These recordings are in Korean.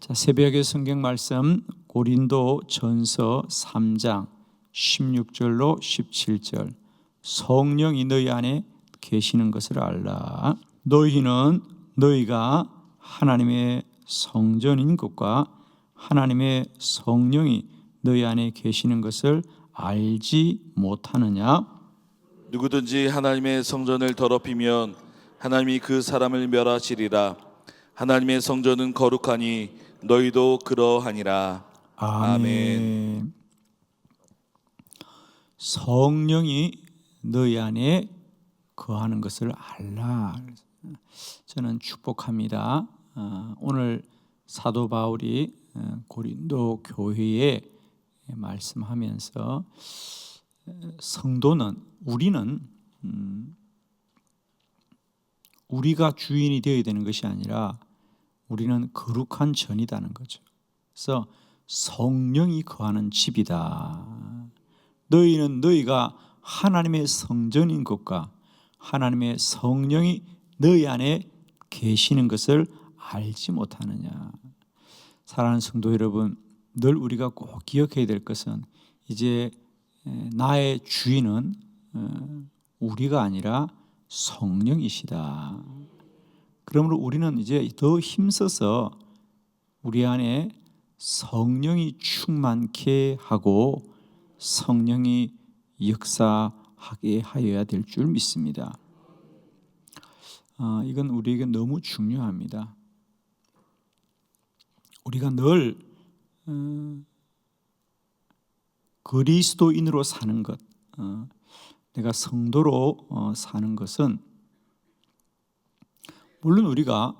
자, 새벽의 성경 말씀 고린도 전서 3장 16절로 17절. 성령이 너희 안에 계시는 것을 알라. 너희는 너희가 하나님의 성전인 것과 하나님의 성령이 너희 안에 계시는 것을 알지 못하느냐? 누구든지 하나님의 성전을 더럽히면 하나님이 그 사람을 멸하시리라. 하나님의 성전은 거룩하니 너희도 그러하니라. 아멘. 성령이 너희 안에 거하는 것을 알라. 저는 축복합니다. 오늘 사도 바울이 고린도 교회에 말씀하면서 성도는 우리가 주인이 되어야 되는 것이 아니라 우리는 거룩한 전이라는 거죠. 그래서 성령이 거하는 집이다. 너희는 너희가 하나님의 성전인 것과 하나님의 성령이 너희 안에 계시는 것을 알지 못하느냐. 사랑하는 성도 여러분, 늘 우리가 꼭 기억해야 될 것은 이제 나의 주인은 우리가 아니라 성령이시다. 그러므로 우리는 이제 더 힘써서 우리 안에 성령이 충만케 하고 성령이 역사하게 하여야 될 줄 믿습니다. 이건 우리에게 너무 중요합니다. 우리가 늘 그리스도인으로 사는 것, 내가 성도로 사는 것은 물론 우리가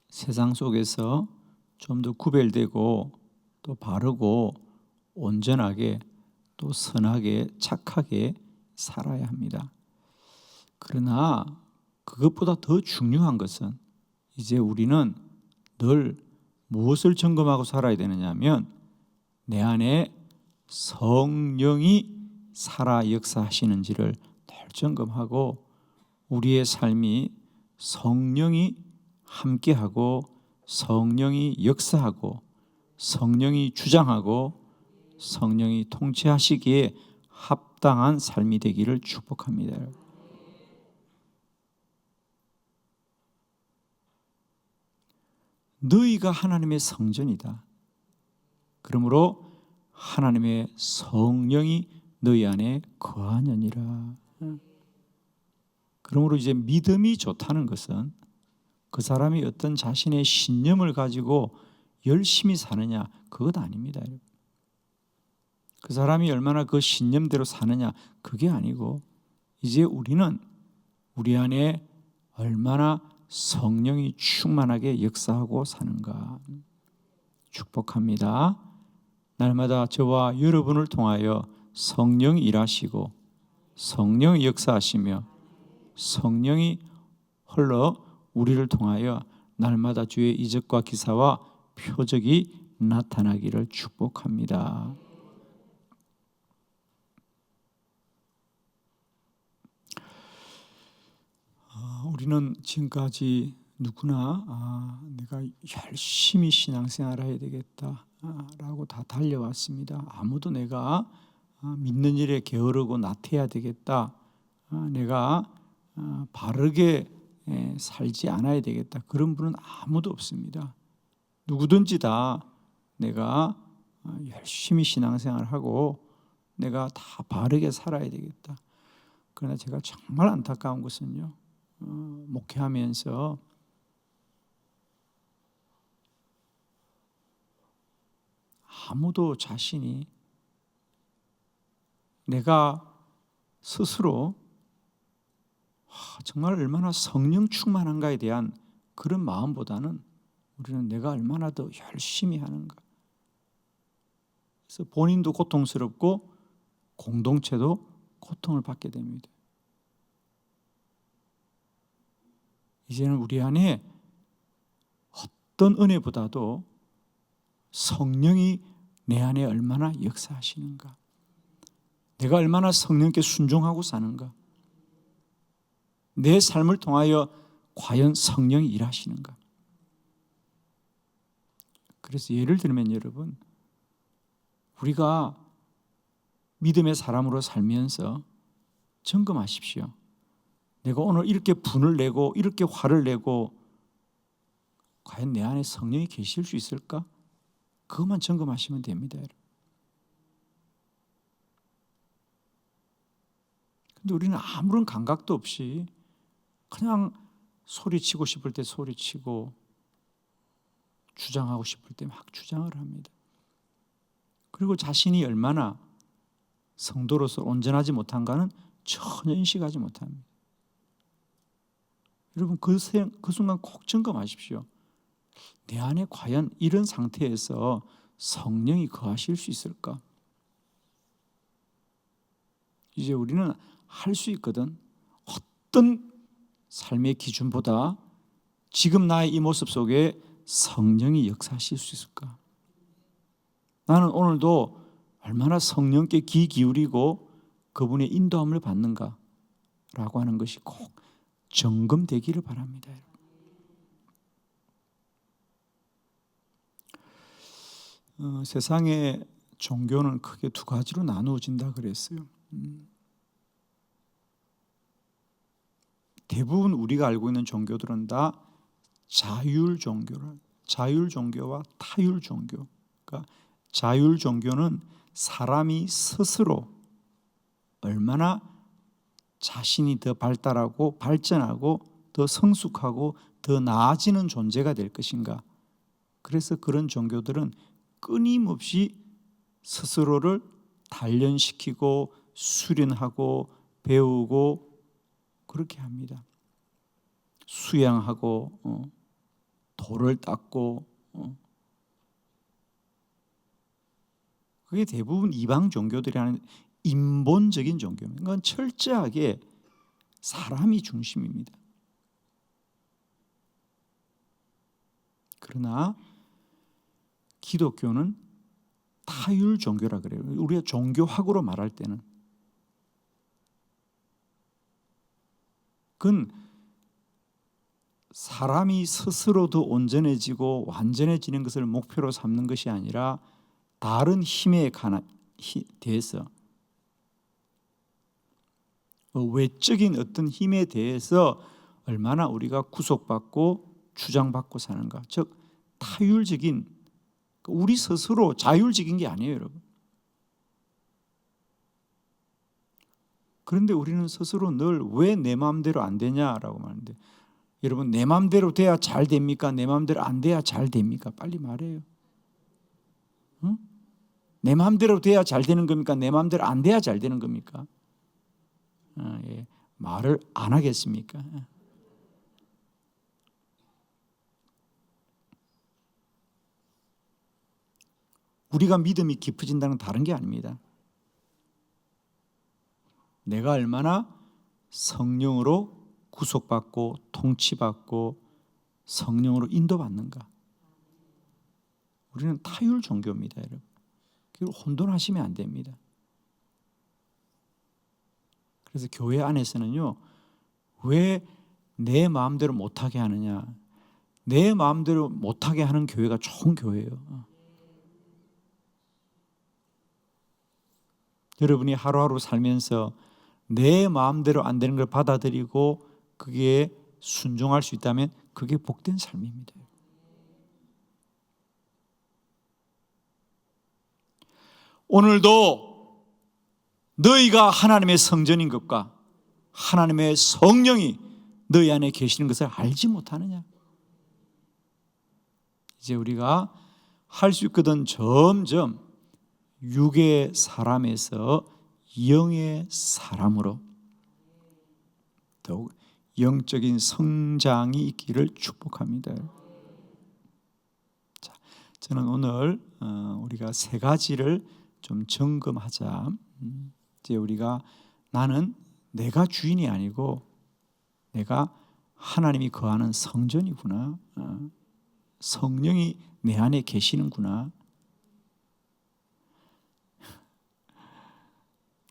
세상 속에서 좀 더 구별되고 또 바르고 온전하게 또 선하게 착하게 살아야 합니다. 그러나 그것보다 더 중요한 것은 이제 우리는 늘 무엇을 점검하고 살아야 되느냐 하면 내 안에 성령이 살아 역사하시는지를 늘 점검하고 우리의 삶이 성령이 함께하고 성령이 역사하고 성령이 주장하고 성령이 통치하시기에 합당한 삶이 되기를 축복합니다. 너희가 하나님의 성전이다. 그러므로 하나님의 성령이 너희 안에 거하느니라. 그러므로 이제 믿음이 좋다는 것은 그 사람이 어떤 자신의 신념을 가지고 열심히 사느냐 그것 아닙니다. 그 사람이 얼마나 그 신념대로 사느냐 그게 아니고 이제 우리는 우리 안에 얼마나 성령이 충만하게 역사하고 사는가 축복합니다. 날마다 저와 여러분을 통하여 성령이 일하시고 성령이 역사하시며 성령이 홀로 우리를 통하여 날마다 주의 이적과 기사와 표적이 나타나기를 축복합니다. 우리는 지금까지 누구나 내가 열심히 신앙생활을 해야 되겠다 라고 다 달려왔습니다. 아무도 내가 믿는 일에 게으르고 나태해야 되겠다, 내가 바르게 살지 않아야 되겠다, 그런 분은 아무도 없습니다. 누구든지 다 내가 열심히 신앙생활하고 내가 다 바르게 살아야 되겠다. 그러나 제가 정말 안타까운 것은요, 목회하면서 아무도 자신이 내가 스스로 정말 얼마나 성령 충만한가에 대한 그런 마음보다는 우리는 내가 얼마나 더 열심히 하는가. 그래서 본인도 고통스럽고 공동체도 고통을 받게 됩니다. 이제는 우리 안에 어떤 은혜보다도 성령이 내 안에 얼마나 역사하시는가, 내가 얼마나 성령께 순종하고 사는가, 내 삶을 통하여 과연 성령이 일하시는가. 그래서 예를 들면 여러분, 우리가 믿음의 사람으로 살면서 점검하십시오. 내가 오늘 이렇게 분을 내고 이렇게 화를 내고 과연 내 안에 성령이 계실 수 있을까? 그것만 점검하시면 됩니다. 근데 우리는 아무런 감각도 없이 그냥 소리치고 싶을 때 소리치고 주장하고 싶을 때 막 주장을 합니다. 그리고 자신이 얼마나 성도로서 온전하지 못한가는 전혀 인식하지 못합니다. 여러분 그 순간 꼭 점검하십시오. 내 안에 과연 이런 상태에서 성령이 거하실 수 있을까? 이제 우리는 할 수 있거든. 어떤 삶의 기준보다 지금 나의 이 모습 속에 성령이 역사하실 수 있을까? 나는 오늘도 얼마나 성령께 귀 기울이고 그분의 인도함을 받는가 라고 하는 것이 꼭 점검되기를 바랍니다. 세상의 종교는 크게 두 가지로 나누어진다 그랬어요. 대부분 우리가 알고 있는 종교들은 다 자율 종교를, 자율 종교와 타율 종교. 그러니까 자율 종교는 사람이 스스로 얼마나 자신이 더 발달하고 발전하고 더 성숙하고 더 나아지는 존재가 될 것인가. 그래서 그런 종교들은 끊임없이 스스로를 단련시키고 수련하고 배우고 그렇게 합니다. 수양하고 돌을 닦고 그게 대부분 이방 종교들이 하는 인본적인 종교입니다. 그건 철저하게 사람이 중심입니다. 그러나 기독교는 타율 종교라 그래요. 우리가 종교학으로 말할 때는 그건 사람이 스스로도 온전해지고 완전해지는 것을 목표로 삼는 것이 아니라 다른 힘에 대해서 외적인 어떤 힘에 대해서 얼마나 우리가 구속받고 주장받고 사는가. 즉 타율적인, 우리 스스로 자율적인 게 아니에요, 여러분. 그런데 우리는 스스로 늘 왜 내 마음대로 안 되냐라고 말하는데, 여러분 내 마음대로 돼야 잘 됩니까? 내 마음대로 안 돼야 잘 됩니까? 빨리 말해요. 응? 내 마음대로 돼야 잘 되는 겁니까? 내 마음대로 안 돼야 잘 되는 겁니까? 예. 말을 안 하겠습니까? 우리가 믿음이 깊어진다는 다른 게 아닙니다. 내가 얼마나 성령으로 구속받고 통치받고 성령으로 인도받는가. 우리는 타율 종교입니다, 여러분. 혼돈하시면 안 됩니다. 그래서 교회 안에서는요, 왜 내 마음대로 못하게 하느냐. 내 마음대로 못하게 하는 교회가 좋은 교회예요. 여러분이 하루하루 살면서 내 마음대로 안 되는 걸 받아들이고 그게 순종할 수 있다면 그게 복된 삶입니다. 오늘도 너희가 하나님의 성전인 것과 하나님의 성령이 너희 안에 계시는 것을 알지 못하느냐. 이제 우리가 할 수 있거든 점점 육의 사람에서 영의 사람으로 더욱 영적인 성장이 있기를 축복합니다. 자, 저는 오늘 우리가 세 가지를 좀 점검하자. 이제 우리가 나는 내가 주인이 아니고 내가 하나님이 거하는 성전이구나. 성령이 내 안에 계시는구나.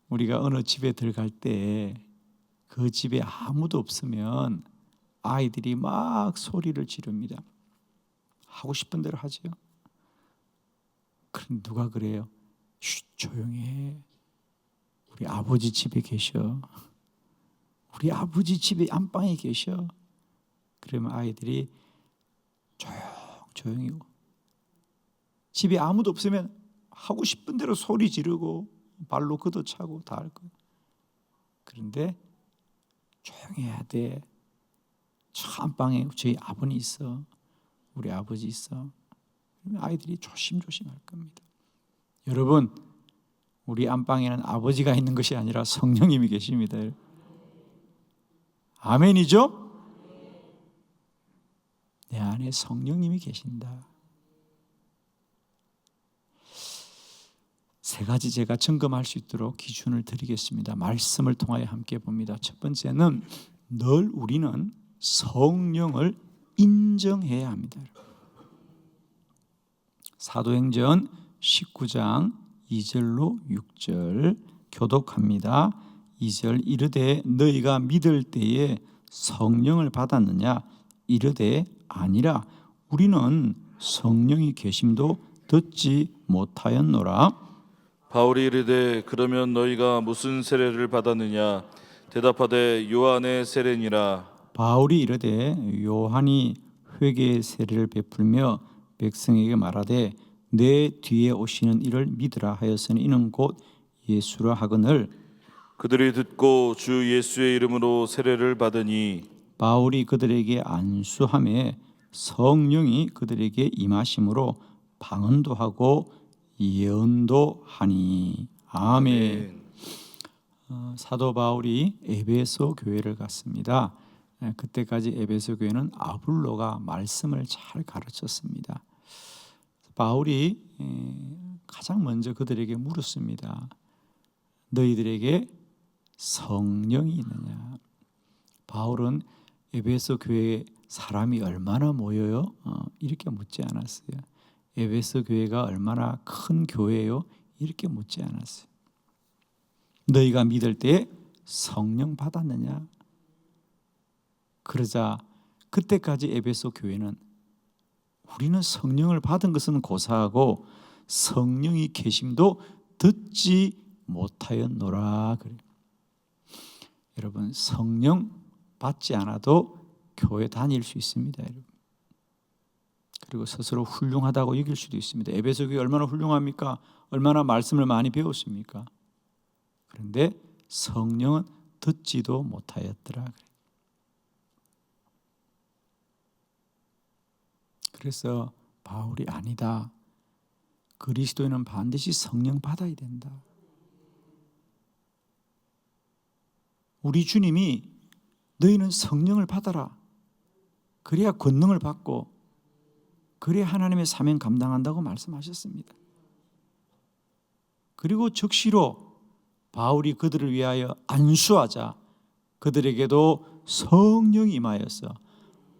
우리가 어느 집에 들어갈 때 그 집에 아무도 없으면 아이들이 막 소리를 지릅니다. 하고 싶은 대로 하죠. 그럼 누가 그래요? 쉿, 조용히 해. 우리 아버지 집에 계셔. 우리 아버지 집에 안방에 계셔. 그러면 아이들이 조용히 집에 아무도 없으면 하고 싶은 대로 소리 지르고 발로 걷어차고 다 할 거예요. 그런데 조용히 해야 돼. 저 안방에 저희 아버님 있어. 우리 아버지 있어. 그러면 아이들이 조심조심 할 겁니다. 여러분, 우리 안방에는 아버지가 있는 것이 아니라 성령님이 계십니다. 아멘이죠? 내 안에 성령님이 계신다. 세 가지 제가 점검할 수 있도록 기준을 드리겠습니다. 말씀을 통하여 함께 봅니다. 첫 번째는 늘 우리는 성령을 인정해야 합니다. 사도행전 19장 2절로 6절 교독합니다. 2절 이르되 너희가 믿을 때에 성령을 받았느냐 이르되 아니라 우리는 성령이 계심도 듣지 못하였노라. 바울이 이르되 그러면 너희가 무슨 세례를 받았느냐 대답하되 요한의 세례니라. 바울이 이르되 요한이 회개의 세례를 베풀며 백성에게 말하되 내 뒤에 오시는 이를 믿으라 하였으니 이는 곧 예수라 하거늘. 그들이 듣고 주 예수의 이름으로 세례를 받으니 바울이 그들에게 안수하며 성령이 그들에게 임하심으로 방언도 하고 예언도 하니. 아멘. 사도 바울이 에베소 교회를 갔습니다. 그때까지 에베소 교회는 아볼로가 말씀을 잘 가르쳤습니다. 바울이 가장 먼저 그들에게 물었습니다. 너희들에게 성령이 있느냐? 바울은 에베소 교회에 사람이 얼마나 모여요? 이렇게 묻지 않았어요. 에베소 교회가 얼마나 큰 교회요? 이렇게 묻지 않았어요. 너희가 믿을 때 성령 받았느냐? 그러자 그때까지 에베소 교회는 우리는 성령을 받은 것은 고사하고 성령이 계심도 듣지 못하였노라 그래요. 여러분, 성령 받지 않아도 교회 다닐 수 있습니다. 여러분. 그리고 스스로 훌륭하다고 여길 수도 있습니다. 에베소 교회 얼마나 훌륭합니까? 얼마나 말씀을 많이 배웠습니까? 그런데 성령은 듣지도 못하였더라 그래요. 그래서 바울이 아니다. 그리스도인은 반드시 성령 받아야 된다. 우리 주님이 너희는 성령을 받아라. 그래야 권능을 받고 그래야 하나님의 사명 감당한다고 말씀하셨습니다. 그리고 즉시로 바울이 그들을 위하여 안수하자 그들에게도 성령이 임하여서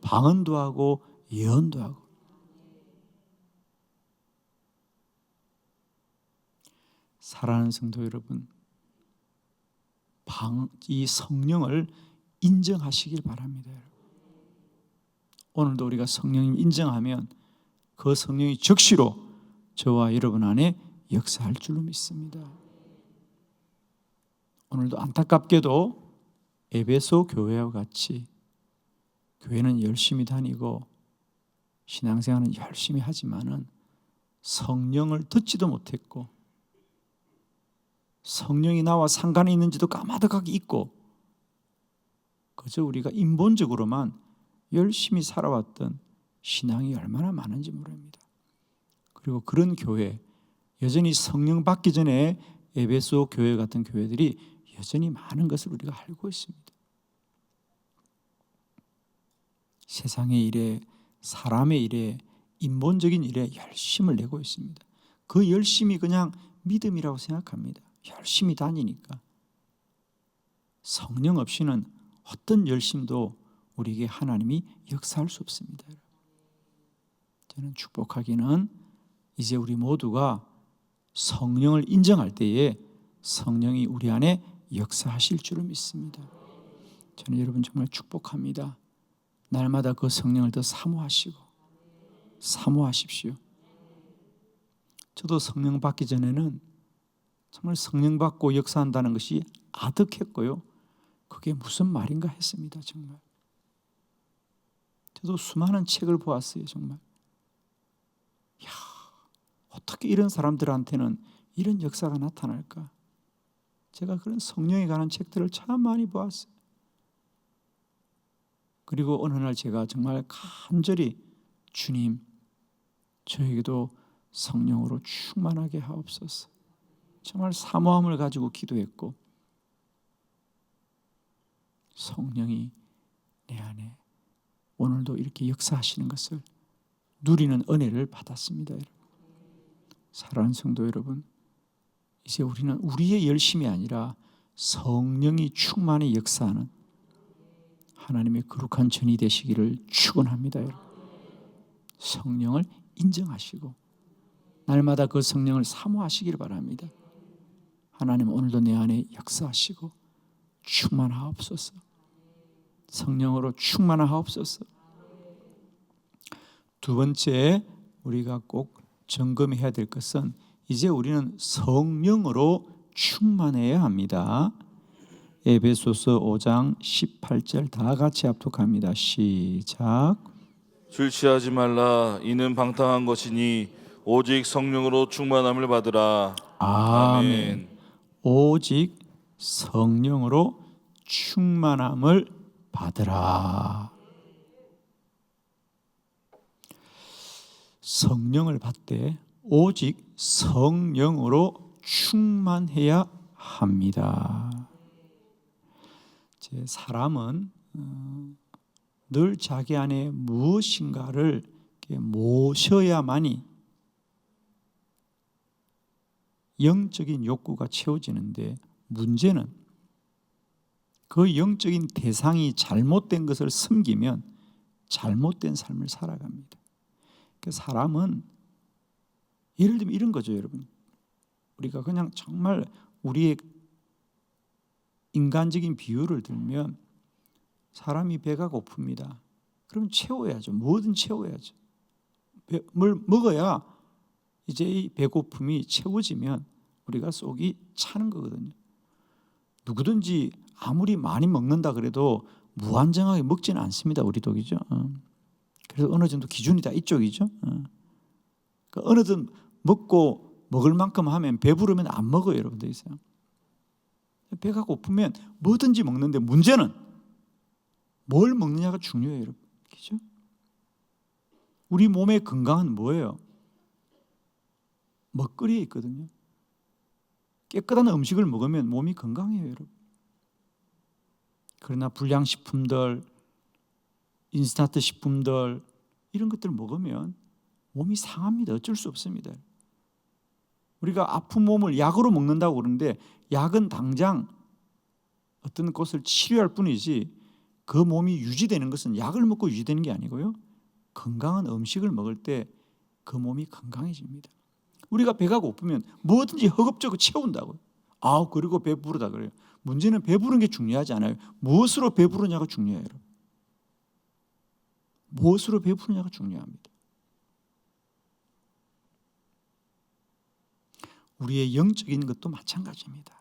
방언도 하고 예언도 하고. 사랑하는 성도 여러분, 이 성령을 인정하시길 바랍니다. 오늘도 우리가 성령님 인정하면 그 성령이 즉시로 저와 여러분 안에 역사할 줄로 믿습니다. 오늘도 안타깝게도 에베소 교회와 같이 교회는 열심히 다니고 신앙생활은 열심히 하지만은 성령을 듣지도 못했고 성령이 나와 상관이 있는지도 까마득하게 잊고 그저 우리가 인본적으로만 열심히 살아왔던 신앙이 얼마나 많은지 모릅니다. 그리고 그런 교회, 여전히 성령 받기 전에 에베소 교회 같은 교회들이 여전히 많은 것을 우리가 알고 있습니다. 세상의 일에, 사람의 일에, 인본적인 일에 열심을 내고 있습니다. 그 열심이 그냥 믿음이라고 생각합니다. 열심히 다니니까. 성령 없이는 어떤 열심도 우리에게 하나님이 역사할 수 없습니다. 저는 축복하기는 이제 우리 모두가 성령을 인정할 때에 성령이 우리 안에 역사하실 줄을 믿습니다. 저는 여러분 정말 축복합니다. 날마다 그 성령을 더 사모하시고 사모하십시오. 저도 성령 받기 전에는 정말 성령 받고 역사한다는 것이 아득했고요. 그게 무슨 말인가 했습니다. 정말. 저도 수많은 책을 보았어요. 정말. 야, 어떻게 이런 사람들한테는 이런 역사가 나타날까? 제가 그런 성령에 관한 책들을 참 많이 보았어요. 그리고 어느 날 제가 정말 간절히 주님, 저에게도 성령으로 충만하게 하옵소서. 정말 사모함을 가지고 기도했고 성령이 내 안에 오늘도 이렇게 역사하시는 것을 누리는 은혜를 받았습니다. 여러분. 사랑하는 성도 여러분, 이제 우리는 우리의 열심이 아니라 성령이 충만히 역사하는 하나님의 거룩한 전이 되시기를 축원합니다. 여러분. 성령을 인정하시고 날마다 그 성령을 사모하시길 바랍니다. 하나님 오늘도 내 안에 역사하시고 충만하옵소서. 성령으로 충만하옵소서. 두 번째 우리가 꼭 점검해야 될 것은 이제 우리는 성령으로 충만해야 합니다. 에베소서 5장 18절 다 같이 합독합니다. 시작. 술 취하지 말라. 이는 방탕한 것이니 오직 성령으로 충만함을 받으라. 아멘. 오직 성령으로 충만함을 받으라. 성령을 받되 오직 성령으로 충만해야 합니다. 사람은 늘 자기 안에 무엇인가를 모셔야만이 영적인 욕구가 채워지는데 문제는 그 영적인 대상이 잘못된 것을 섬기면 잘못된 삶을 살아갑니다. 사람은 예를 들면 이런 거죠, 여러분. 우리가 그냥 정말 우리의 인간적인 비유를 들면 사람이 배가 고픕니다. 그럼 채워야죠. 뭐든 채워야죠. 뭘 먹어야 이제 이 배고픔이 채워지면 우리가 속이 차는 거거든요. 누구든지 아무리 많이 먹는다 그래도 무한정하게 먹지는 않습니다. 우리도 그죠? 그래서 어느 정도 기준이 다 이쪽이죠. 그러니까 어느 정도 먹고 먹을 만큼 하면 배부르면 안 먹어요, 여러분들 있어요. 배가 고프면 뭐든지 먹는데 문제는 뭘 먹느냐가 중요해요, 여러분. 그죠? 우리 몸의 건강은 뭐예요? 먹거리에 있거든요. 깨끗한 음식을 먹으면 몸이 건강해요, 여러분. 그러나 불량식품들, 인스턴트 식품들 이런 것들을 먹으면 몸이 상합니다. 어쩔 수 없습니다. 우리가 아픈 몸을 약으로 먹는다고 그러는데 약은 당장 어떤 것을 치료할 뿐이지 그 몸이 유지되는 것은 약을 먹고 유지되는 게 아니고요. 건강한 음식을 먹을 때 그 몸이 건강해집니다. 우리가 배가 고프면 뭐든지 허겁지겁 채운다고요. 그리고 배부르다 그래요. 문제는 배부른 게 중요하지 않아요. 무엇으로 배부르냐가 중요해요. 무엇으로 배부르냐가 중요합니다. 우리의 영적인 것도 마찬가지입니다.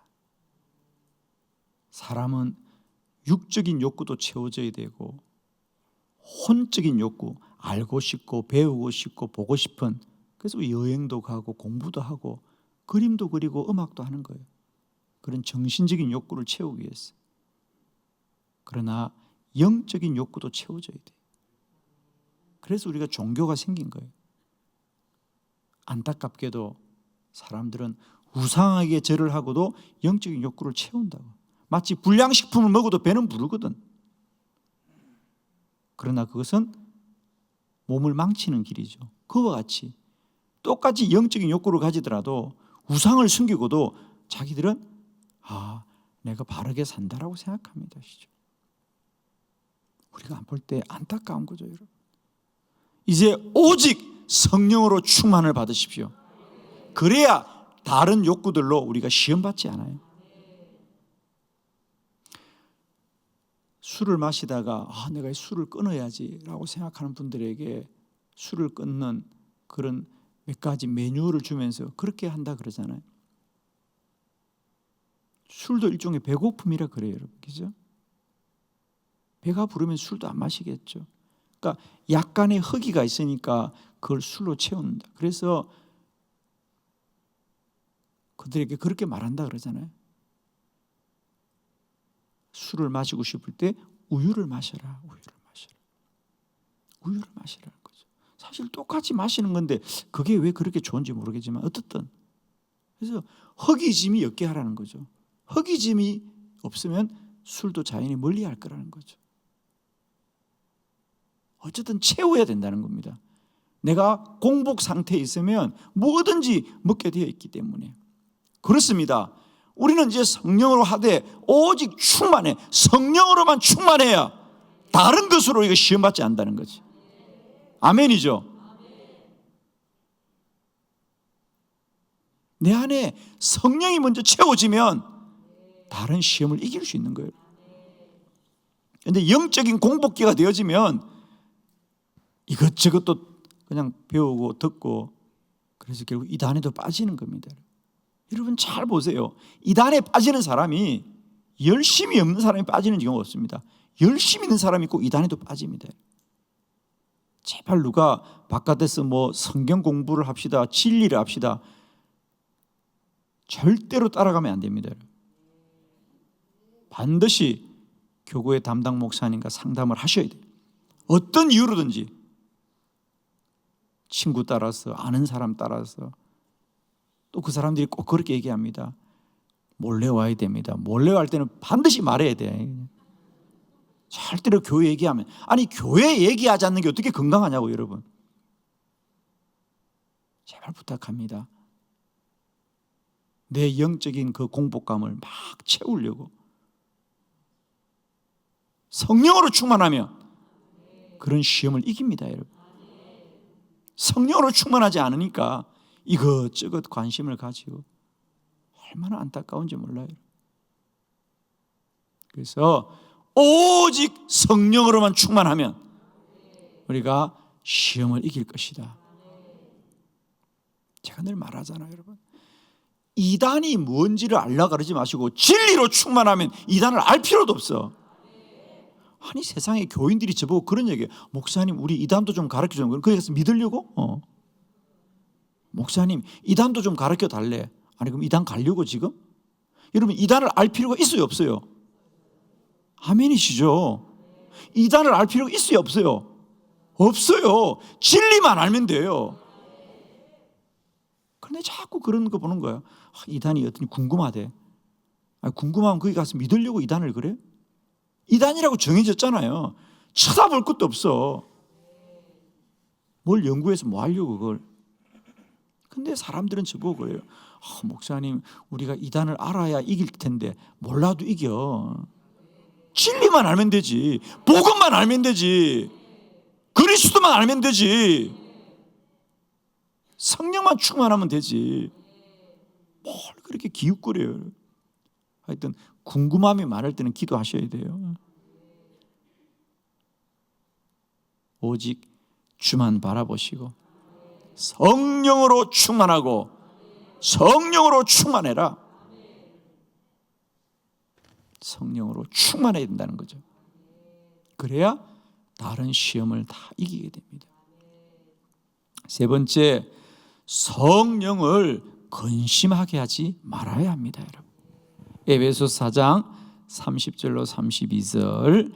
사람은 육적인 욕구도 채워져야 되고 혼적인 욕구, 알고 싶고 배우고 싶고 보고 싶은, 그래서 여행도 가고 공부도 하고 그림도 그리고 음악도 하는 거예요. 그런 정신적인 욕구를 채우기 위해서. 그러나 영적인 욕구도 채워져야 돼요. 그래서 우리가 종교가 생긴 거예요. 안타깝게도 사람들은 우상에게 절을 하고도 영적인 욕구를 채운다고. 마치 불량식품을 먹어도 배는 부르거든. 그러나 그것은 몸을 망치는 길이죠. 그와 같이 똑같이 영적인 욕구를 가지더라도 우상을 숨기고도 자기들은 내가 바르게 산다라고 생각합니다. 우리가 볼 때 안타까운 거죠, 여러분. 이제 오직 성령으로 충만을 받으십시오. 그래야 다른 욕구들로 우리가 시험받지 않아요. 술을 마시다가 내가 이 술을 끊어야지라고 생각하는 분들에게 술을 끊는 그런 몇 가지 메뉴를 주면서 그렇게 한다 그러잖아요. 술도 일종의 배고픔이라 그래요, 여러분. 그죠? 배가 부르면 술도 안 마시겠죠. 그러니까 약간의 허기가 있으니까 그걸 술로 채운다. 그래서 그들에게 그렇게 말한다 그러잖아요. 술을 마시고 싶을 때 우유를 마셔라. 우유를 마셔라. 우유를 마시라는 거죠. 사실 똑같이 마시는 건데 그게 왜 그렇게 좋은지 모르겠지만 어떻든 그래서 허기짐이 없게 하라는 거죠. 허기짐이 없으면 술도 자연히 멀리할 거라는 거죠. 어쨌든 채워야 된다는 겁니다. 내가 공복 상태에 있으면 뭐든지 먹게 되어 있기 때문에 그렇습니다. 우리는 이제 성령으로 하되 오직 충만해. 성령으로만 충만해야 다른 것으로 이거 시험받지 않는다는 거지. 아멘이죠. 내 안에 성령이 먼저 채워지면 다른 시험을 이길 수 있는 거예요. 그런데 영적인 공복기가 되어지면 이것저것 또 그냥 배우고 듣고 그래서 결국 이단에도 빠지는 겁니다. 여러분 잘 보세요. 이단에 빠지는 사람이 열심히 없는 사람이 빠지는 경우가 없습니다. 열심히 있는 사람이 꼭 이단에도 빠집니다. 제발 누가 바깥에서 뭐 성경 공부를 합시다, 진리를 합시다. 절대로 따라가면 안 됩니다. 반드시 교구의 담당 목사님과 상담을 하셔야 돼요. 어떤 이유로든지 친구 따라서 아는 사람 따라서 또 그 사람들이 꼭 그렇게 얘기합니다. 몰래 와야 됩니다. 몰래 갈 때는 반드시 말해야 돼. 절대로 교회 얘기하면 아니 교회 얘기하지 않는 게 어떻게 건강하냐고 여러분. 제발 부탁합니다. 내 영적인 그 공복감을 막 채우려고 성령으로 충만하면 그런 시험을 이깁니다, 여러분. 성령으로 충만하지 않으니까 이것저것 관심을 가지고 얼마나 안타까운지 몰라요. 그래서 오직 성령으로만 충만하면 우리가 시험을 이길 것이다. 제가 늘 말하잖아요, 여러분. 이단이 뭔지를 알라 그러지 마시고 진리로 충만하면 이단을 알 필요도 없어. 아니 세상에 교인들이 저보고 그런 얘기해요. 목사님 우리 이단도 좀 가르쳐주면 그래서 믿으려고? 목사님 이단도 좀 가르쳐 달래. 아니 그럼 이단 가려고 지금? 여러분 이단을 알 필요가 있어요 없어요? 아멘이시죠? 이단을 알 필요가 있어요 없어요? 없어요. 진리만 알면 돼요. 그런데 자꾸 그런 거 보는 거야. 이단이 어떠니 궁금하대. 아니, 궁금하면 거기 가서 믿으려고 이단을 그래? 이단이라고 정해졌잖아요. 쳐다볼 것도 없어. 뭘 연구해서 뭐 하려고 그걸. 근데 사람들은 저보고 그래요. 목사님 우리가 이단을 알아야 이길 텐데 몰라도 이겨. 진리만 알면 되지. 복음만 알면 되지. 그리스도만 알면 되지. 성령만 충만하면 되지. 뭘 그렇게 기웃거려요. 하여튼 궁금함이 많을 때는 기도하셔야 돼요. 오직 주만 바라보시고 성령으로 충만하고 성령으로 충만해라. 성령으로 충만해야 된다는 거죠. 그래야 다른 시험을 다 이기게 됩니다. 세 번째, 성령을 근심하게 하지 말아야 합니다, 여러분. 에베소서 4장 30절로 32절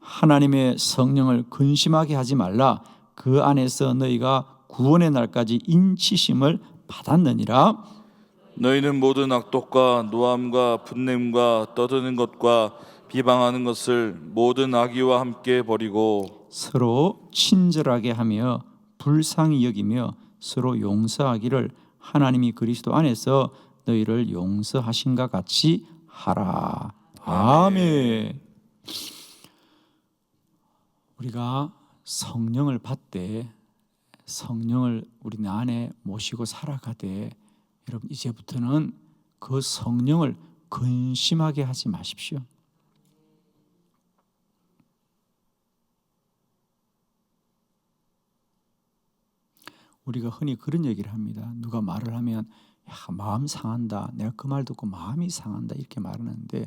하나님의 성령을 근심하게 하지 말라. 그 안에서 너희가 구원의 날까지 인치심을 받았느니라. 너희는 모든 악독과 노함과 분냄과 떠드는 것과 비방하는 것을 모든 악의와 함께 버리고 서로 친절하게 하며 불쌍히 여기며 서로 용서하기를 하나님이 그리스도 안에서 너희를 용서하신가 같이 하라. 아멘. 우리가 성령을 받되 성령을 우리 안에 모시고 살아가되 여러분 이제부터는 그 성령을 근심하게 하지 마십시오. 우리가 흔히 그런 얘기를 합니다. 누가 말을 하면 야, 마음 상한다. 내가 그 말 듣고 마음이 상한다. 이렇게 말하는데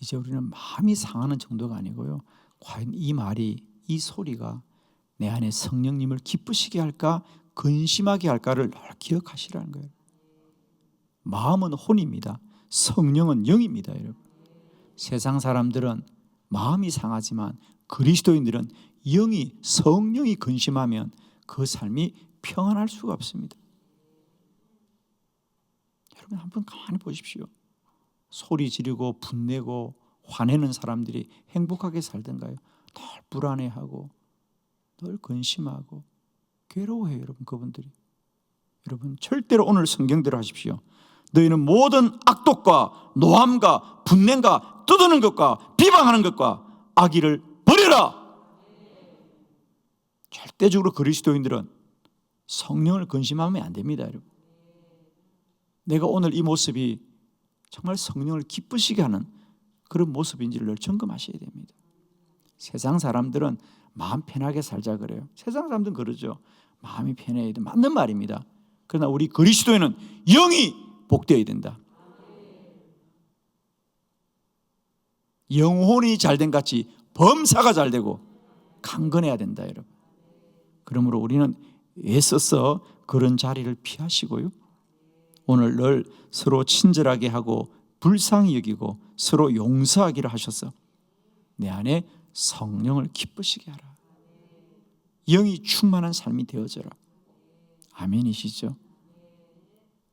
이제 우리는 마음이 상하는 정도가 아니고요. 과연 이 말이, 이 소리가 내 안에 성령님을 기쁘시게 할까 근심하게 할까를 늘 기억하시라는 거예요. 마음은 혼입니다. 성령은 영입니다, 여러분. 세상 사람들은 마음이 상하지만 그리스도인들은 영이, 성령이 근심하면 그 삶이 평안할 수가 없습니다. 여러분 한번 가만히 보십시오. 소리 지르고 분내고 화내는 사람들이 행복하게 살던가요? 늘 불안해하고 늘 근심하고 괴로워해요, 여러분. 그분들이. 여러분 절대로 오늘 성경대로 하십시오. 너희는 모든 악독과 노함과 분냄과 떠드는 것과 비방하는 것과 악의를 버려라. 절대적으로 그리스도인들은 성령을 근심하면 안 됩니다, 여러분. 내가 오늘 이 모습이 정말 성령을 기쁘시게 하는 그런 모습인지를 늘 점검하셔야 됩니다. 세상 사람들은 마음 편하게 살자 그래요. 세상 사람들은 그러죠. 마음이 편해야 돼. 맞는 말입니다. 그러나 우리 그리스도인은 영이 복되어야 된다. 영혼이 잘된 같이 범사가 잘되고 강건해야 된다, 여러분. 그러므로 우리는 애써서 그런 자리를 피하시고요. 오늘 늘 서로 친절하게 하고 불쌍히 여기고 서로 용서하기를 하셔서 내 안에 성령을 기쁘시게 하라. 영이 충만한 삶이 되어져라. 아멘이시죠?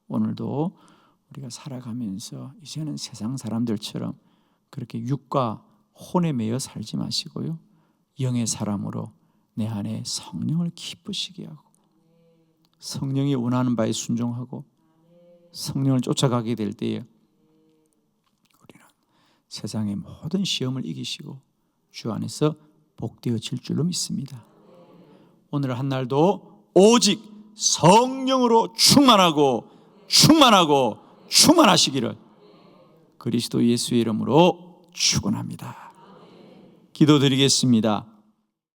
오늘도 우리가 살아가면서 이제는 세상 사람들처럼 그렇게 육과 혼에 매여 살지 마시고요. 영의 사람으로 내 안에 성령을 기쁘시게 하고 성령이 원하는 바에 순종하고 성령을 쫓아가게 될 때에 우리는 세상의 모든 시험을 이기시고 주 안에서 복되어질 줄로 믿습니다. 오늘 한 날도 오직 성령으로 충만하고 충만하시기를 그리스도 예수의 이름으로 축원합니다. 기도드리겠습니다.